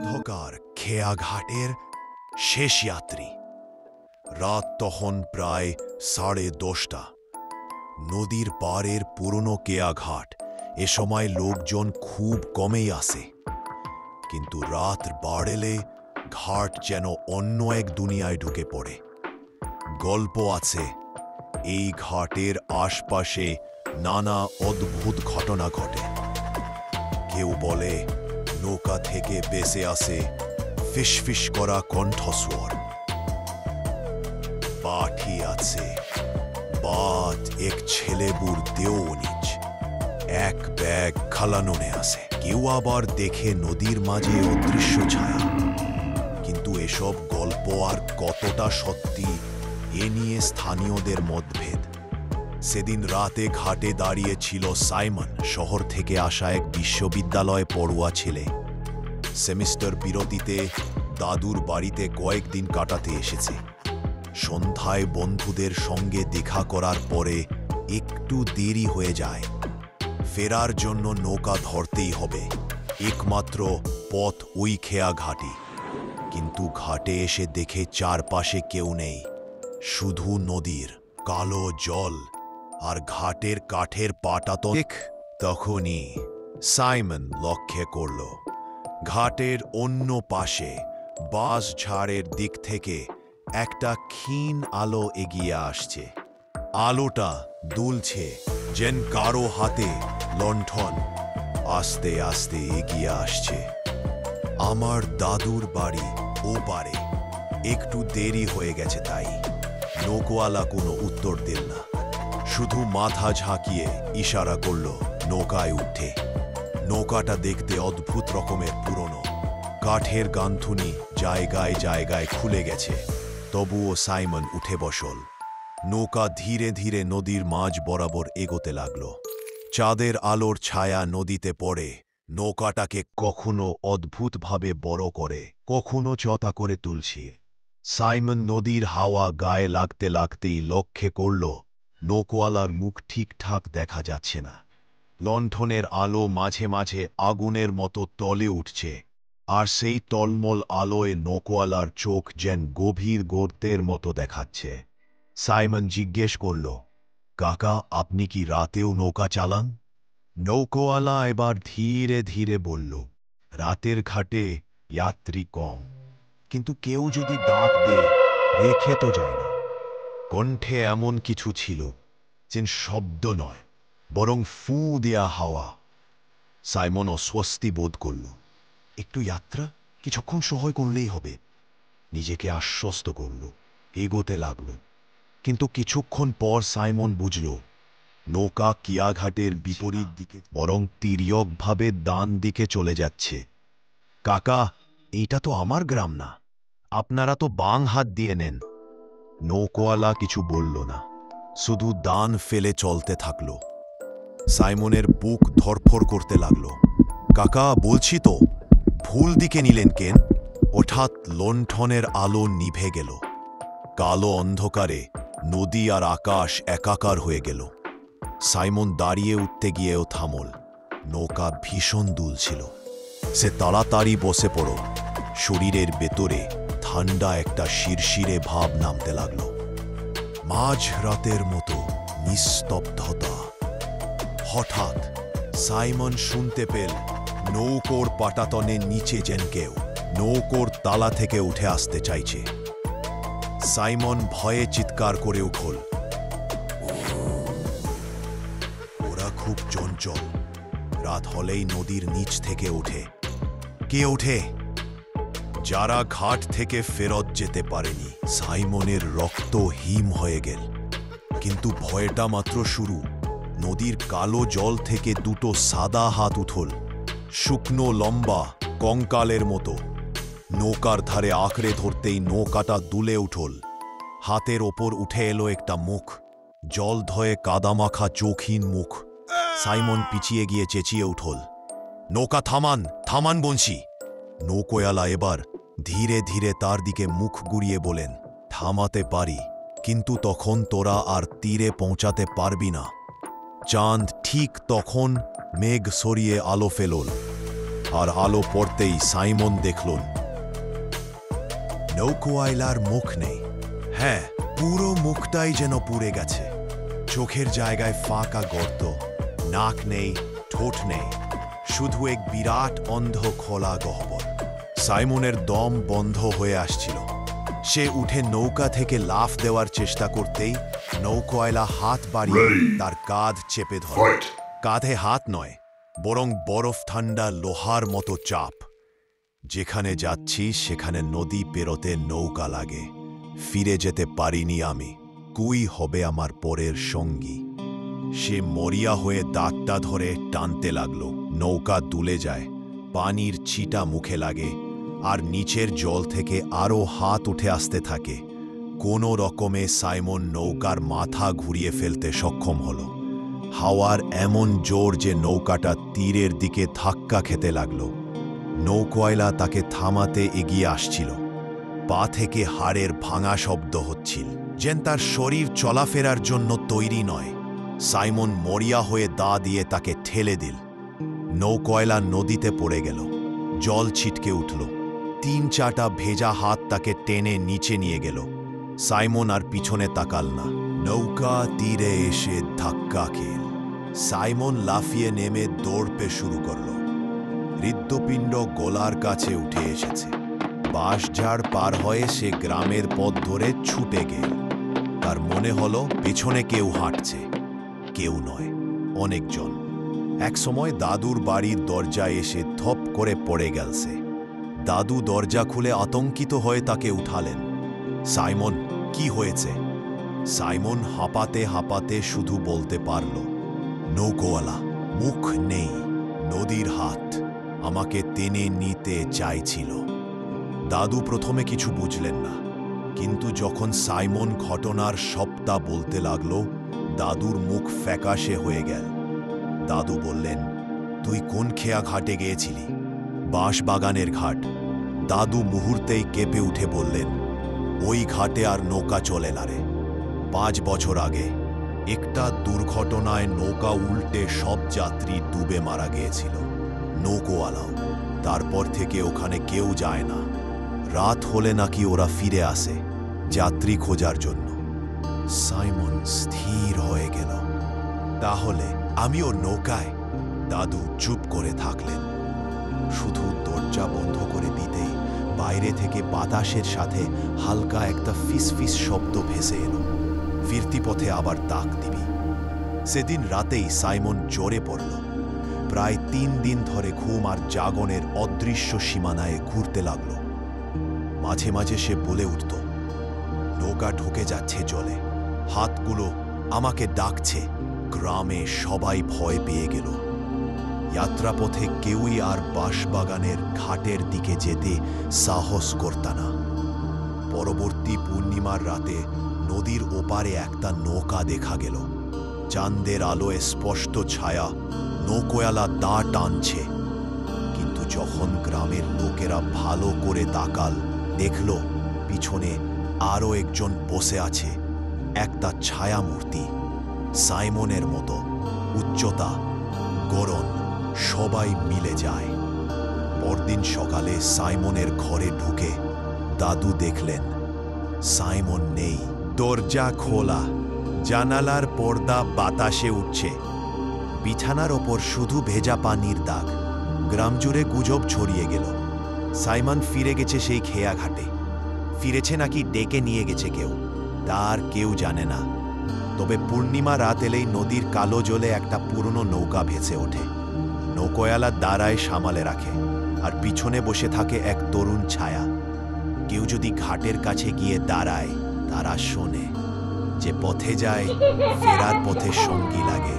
অন্ধকার খেয়াঘাটের শেষ যাত্রী। রাত তখন প্রায় 10:30। নদীর পাড়ের পুরনো কেয়াঘাট, এ সময় লোকজন খুব কমেই আসে। কিন্তু রাত বাড়লে ঘাট যেন অন্য এক দুনিয়ায় ঢুকে পড়ে। গল্প আছে এই ঘাটের আশপাশে নানা অদ্ভুত ঘটনা ঘটে। কেউ বলে নৌকা থেকে ভেসে আসে ফিসফিস করা কণ্ঠস্বর। পাঠি আছে বাত এক ছেলেবুর দেও নিচ এক ব্যাগ খালানোনে আসে। কেউ আবার দেখে নদীর মাঝে অদৃশ্য ছায়া। কিন্তু এসব গল্প আর কতটা সত্যি, এ নিয়ে স্থানীয়দের মতভেদ। সেদিন রাতে ঘাটে দাঁড়িয়ে ছিল সাইমন, শহর থেকে আসা এক বিশ্ববিদ্যালয়ে পড়ুয়া ছেলে। সেমিস্টার বিরতিতে দাদুর বাড়িতে কয়েকদিন কাটাতে এসেছে। সন্ধ্যায় বন্ধুদের সঙ্গে দেখা করার পরে একটু দেরি হয়ে যায়। ফেরার জন্য নৌকা ধরতেই হবে, একমাত্র পথ ওই খেয়া ঘাটি। কিন্তু ঘাটে এসে দেখে চারপাশে কেউ নেই, শুধু নদীর কালো জল আর ঘাটের কাঠের পাটাতন। তখনই সাইমন লক্ষ্য করল ঘাটের অন্য পাশে বাঁশ ঝাড়ের দিক থেকে একটা ক্ষীণ আলো এগিয়ে আসছে। আলোটা দুলছে যেন কারো হাতে লণ্ঠন। আস্তে আস্তে এগিয়ে আসছে। আমার দাদুর বাড়ি ওপারে, একটু দেরি হয়ে গেছে তাই। নৌকাওয়ালা কোনো উত্তর দিল না, শুধু মাথা ঝাঁকিয়ে ইশারা করল নৌকায় উঠে। নৌকাটা দেখতে অদ্ভুত রকমের পুরনো, কাঠের গান্থুনি জায়গায় জায়গায় খুলে গেছে। তবুও সাইমন উঠে বসল। নৌকা ধীরে ধীরে নদীর মাঝ বরাবর এগোতে লাগল। চাঁদের আলোর ছায়া নদীতে পড়ে নৌকাটাকে কখনো অদ্ভুতভাবে বড় করে, কখনো চতা করে তুলছে। সাইমন নদীর হাওয়া গায়ে লাগতে লাগতেই লক্ষ্য করল নৌকাওয়ালার মুখ ঠিকঠাক দেখা যাচ্ছে না। লণ্ঠনের আলো মাঝে মাঝে আগুনের মতো তলে উঠছে, আর সেই টলমল আলোয় নৌকাওয়ালার চোখ যেন গভীর গর্তের মতো দেখাচ্ছে। সাইমন জিজ্ঞেস করল, কাকা, আপনি কি রাতেও নৌকা চালান? নৌকাওয়ালা এবার ধীরে ধীরে বলল, রাতের ঘাটে যাত্রী কম, কিন্তু কেউ যদি ডাক দেয় রেখে তো যায় না। কণ্ঠে এমন কিছু ছিল যেন শব্দ নয়, বরং ফু দেয়া হাওয়া। সাইমন অস্বস্তি বোধ করল। একটু যাত্রা, কিছুক্ষণ সহায় করলেই হবে। নিজেকে আশ্বস্ত করল, এগোতে লাগল। কিন্তু কিছুক্ষণ পর সাইমন বুঝল নৌকা কিয়াঘাটের বিপরীত দিকে, বরং তির্যকভাবে ডান দিকে চলে যাচ্ছে। কাকা, এইটা তো আমার গ্রাম না, আপনারা তো বাং হাত দিয়ে নেন। নৌকাওয়ালা কিছু বলল না, শুধু ডান ফেলে চলতে থাকল। সাইমনের বুক ধরফর করতে লাগল। কাকা, বলছি তো, ভুল দিকে নিলেন কেন? হঠাৎ লণ্ঠনের আলো নিভে গেল। কালো অন্ধকারে নদী আর আকাশ একাকার হয়ে গেল। সাইমন দাঁড়িয়ে উঠতে গিয়েও থামল। নৌকা ভীষণ দুলছিল। সে তাড়াতাড়ি বসে পড়ল। শরীরের ভেতরে ঠান্ডা একটা শিরশিরে ভাব নামতে লাগল। মাঝ রাতের মতো নিস্তব্ধতা। হঠাৎ সাইমন শুনতে পেল নৌকোর পাটাতনের নিচে যেন কেউ নৌকোর তালা থেকে উঠে আসতে চাইছে। সাইমন ভয়ে চিৎকার করে উঠল। ওরা খুব চঞ্চল, রাত হলেই নদীর নিচ থেকে ওঠে। কে ওঠে? যারা ঘাট থেকে ফেরত যেতে পারেনি। সাইমনের রক্ত হিম হয়ে গেল। কিন্তু ভয়টা মাত্র শুরু। নদীর কালো জল থেকে দুটো সাদা হাত উঠল, শুকনো লম্বা কঙ্কালের মতো। নৌকার ধারে আঁকড়ে ধরতেই নৌকাটা দুলে উঠল। হাতের ওপর উঠে এলো একটা মুখ, জল ধয়ে কাদামাখা চোখহীন মুখ। সাইমন পিছিয়ে গিয়ে চেঁচিয়ে উঠল, নৌকা থামান, থামান বলছি। নৌকাওয়ালা এবার ধীরে ধীরে তার দিকে মুখ ঘুরিয়ে বলেন, থামাতে পারি, কিন্তু তখন তোরা আর তীরে পৌঁছাতে পারবি না। চাঁদ ঠিক তখন মেঘ সরিয়ে আলো ফেলল, আর আলো পড়তেই সাইমন দেখল নৌকোয়াইলার মুখ নেই। হ্যাঁ, পুরো মুখটাই যেন পুড়ে গেছে। চোখের জায়গায় ফাঁকা গর্ত, নাক নেই, ঠোঁট নেই, শুধু এক বিরাট অন্ধ খোলা গহ্বর। সাইমনের দম বন্ধ হয়ে আসছিল। সে উঠে নৌকা থেকে লাফ দেওয়ার চেষ্টা করতেই নৌকোয়াইলা হাত বাড়িয়ে তার কাঁধ চেপে ধরে। কাঁধে হাত নয়, বরং বরফ ঠান্ডা লোহার মতো চাপ। যেখানে যাচ্ছি সেখানে নদী পেরোতে নৌকা লাগে। ফিরে যেতে পারিনি আমি। কুই হবে আমার পরের সঙ্গী। সে মরিয়া হয়ে দাঁতটা ধরে টানতে লাগলো। নৌকা দুলে যায়, পানির ছিটা মুখে লাগে, আর নিচের জল থেকে আরও হাত উঠে আসতে থাকে। কোনো রকমে সাইমন নৌকার মাথা ঘুরিয়ে ফেলতে সক্ষম হল। হাওয়ার এমন জোর যে নৌকাটা তীরের দিকে ধাক্কা খেতে লাগল। নৌকোয়াইলা তাকে থামাতে এগিয়ে আসছিল। পা থেকে হাড়ের ভাঙা শব্দ হচ্ছিল, যেন তার শরীর চলাফেরার জন্য তৈরি নয়। সাইমন মরিয়া হয়ে দা দিয়ে তাকে ঠেলে দিল। নৌকোয়াইলা নদীতে পড়ে গেল। জল ছিটকে উঠল। 3-4টা ভেজা হাত তাকে টেনে নিচে নিয়ে গেল। সাইমন আর পিছনে তাকাল না। নৌকা তীরে এসে ধাক্কা খেল। সাইমন লাফিয়ে নেমে দৌড়তে শুরু করল। হৃদপিণ্ড গলার কাছে উঠে এসেছে। বাঁশঝাড় পার হয়ে সে গ্রামের পথ ধরে ছুটে গেল। তার মনে হলো পেছনে কেউ হাঁটছে। কেউ নয়, অনেকজন। একসময় দাদুর বাড়ির দরজায় এসে থপ করে পড়ে গেলছে। দাদু দরজা খুলে আতঙ্কিত হয়ে তাকে উঠালেন। সাইমন, কি হয়েছে? সাইমন হাঁপাতে হাঁপাতে শুধু বলতে পারল, নৌকোয়ালা, মুখ নেই, নদীর হাত আমাকে টেনে নিতে চাইছিল। দাদু প্রথমে কিছু বুঝলেন না, কিন্তু যখন সাইমন ঘটনার সবটা বলতে লাগল, দাদুর মুখ ফ্যাকাশে হয়ে গেল। দাদু বললেন, তুই কোন খেয়া ঘাটে গিয়েছিলি? বাঁশবাগানের ঘাট। দাদু মুহূর্তেই কেঁপে উঠে বললেন, ওই ঘাটে আর নৌকা চলে না রে। 5 বছর আগে একটা দুর্ঘটনায় নৌকা উল্টে সব যাত্রী ডুবে মারা গিয়েছিল, নৌকোয়ালাও। তারপর থেকে ওখানে কেউ যায় না। রাত হলে নাকি ওরা ফিরে আসে যাত্রী খোঁজার জন্য। সাইমন স্থির হয়ে গেল। তাহলে আমিও নৌকায়? দাদু চুপ করে থাকলেন। শুধু দরজা বন্ধ করে দিতেই বাইরে থেকে বাতাসের সাথে হালকা একটা ফিসফিস শব্দ ভেসে এলো। ফিরতি পথে আবার তাক দিবি। সেদিন রাতেই সাইমন জ্বরে পড়ল। প্রায় 3 দিন ধরে ঘুম আর জাগনের অদৃশ্য সীমানায় ঘুরতে লাগল। মাঝে মাঝে সে বলে উঠত, নৌকা ঢুকে যাচ্ছে জলে, হাতগুলো আমাকে ডাকছে। গ্রামে সবাই ভয় পেয়ে গেল। যাত্রাপথে কেউই আর বাঁশবাগানের ঘাটের দিকে যেতে সাহস করত না। পরবর্তী পূর্ণিমার রাতে নদীর ওপারে একটা নৌকা দেখা গেল। চাঁদের আলোয় স্পষ্ট ছায়া। নৌকোয়ালা দা টানছে। কিন্তু যখন গ্রামের লোকেরা ভালো করে তাকাল, দেখল পিছনে আরও একজন বসে আছে। একটা ছায়া মূর্তি, সাইমনের মতো উচ্চতা, গড়ন, সবাই মিলে যায়। পরদিন সকালে সাইমনের ঘরে ঢুকে দাদু দেখলেন সাইমন নেই। দরজা খোলা, জানালার পর্দা বাতাসে উঠছে। বিছানার ওপর শুধু ভেজা পানির দাগ। গ্রাম জুড়ে গুজব ছড়িয়ে গেল, সাইমন ফিরে গেছে সেই খেয়া ঘাটে। ফিরেছে নাকি ডেকে নিয়ে গেছে কেউ, তার কেউ জানে না। তবে পূর্ণিমা রাত এলেই নদীর কালো জলে একটা পুরনো নৌকা ভেসে ওঠে। নৌকোয়ালা দাঁড়ায় সামালে রাখে, আর পিছনে বসে থাকে এক তরুণ ছায়া। কেউ যদি ঘাটের কাছে গিয়ে দাঁড়ায়, তারা শোনে যে পথে যায়, ফেরার পথে সঙ্গী লাগে।